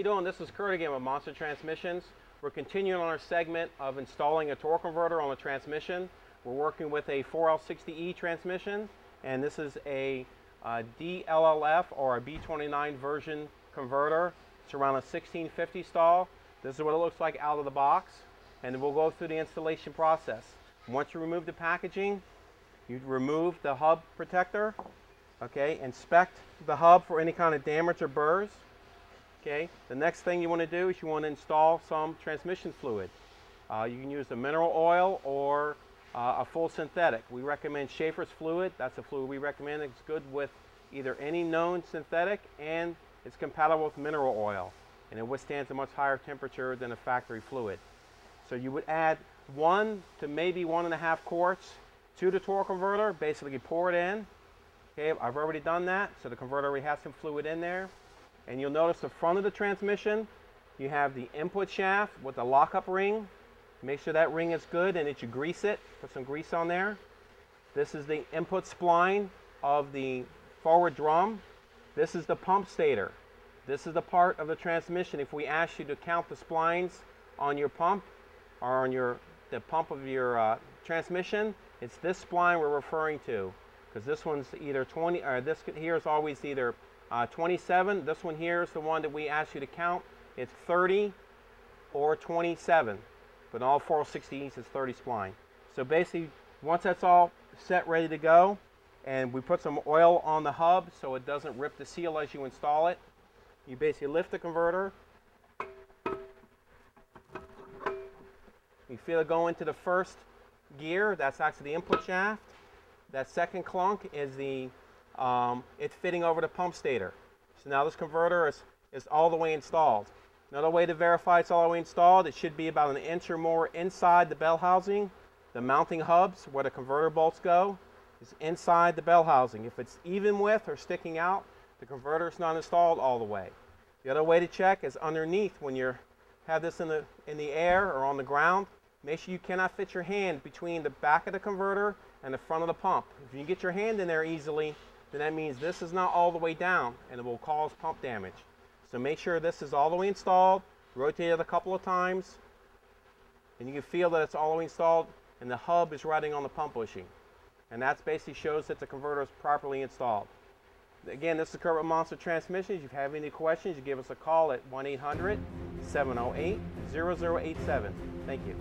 doing? This is Curt again with Monster Transmissions. We're continuing on our segment of installing a torque converter on a transmission. We're working with a 4L60E transmission, and this is a DLLF or a B29 version converter. It's around a 1650 stall. This is what it looks like out of the box, and we'll go through the installation process. Once you remove the packaging, you remove the hub protector. Okay, inspect the hub for any kind of damage or burrs. Okay, the next thing you want to do is you want to install some transmission fluid. You can use the mineral oil or a full synthetic. We recommend Schaefer's fluid. That's the fluid we recommend. It's good with either any known synthetic, and it's compatible with mineral oil, and it withstands a much higher temperature than a factory fluid. So you would add 1 to maybe 1.5 quarts to the torque converter. Basically, you pour it in. Okay, I've already done that, so the converter already has some fluid in there. And you'll notice the front of the transmission, you have the input shaft with the lockup ring. Make sure that ring is good and that you grease it. Put some grease on there. This is the input spline of the forward drum. This is the pump stator. This is the part of the transmission. If we ask you to count the splines on your pump or on the pump of your transmission, it's this spline we're referring to. Because this one's either 20, or this here is always either 27. This one here is the one that we asked you to count. It's 30 or 27. But all 460Es is 30 spline. So basically, once that's all set, ready to go, and we put some oil on the hub so it doesn't rip the seal as you install it, you basically lift the converter. You feel it go into the first gear. That's actually the input shaft. That second clunk is the it's fitting over the pump stator. So now this converter is all the way installed. Another way to verify it's all the way installed, it should be about 1 inch or more inside the bell housing. The mounting hubs, where the converter bolts go, is inside the bell housing. If it's even with or sticking out, the converter is not installed all the way. The other way to check is underneath. When you have this in the air or on the ground, make sure you cannot fit your hand between the back of the converter and the front of the pump. If you can get your hand in there easily, then that means this is not all the way down and it will cause pump damage. So make sure this is all the way installed, rotate it a couple of times, and you can feel that it's all the way installed and the hub is riding on the pump bushing. And that basically shows that the converter is properly installed. Again, this is Curt with Monster Transmissions. If you have any questions, you give us a call at 1-800-708-0087. Thank you.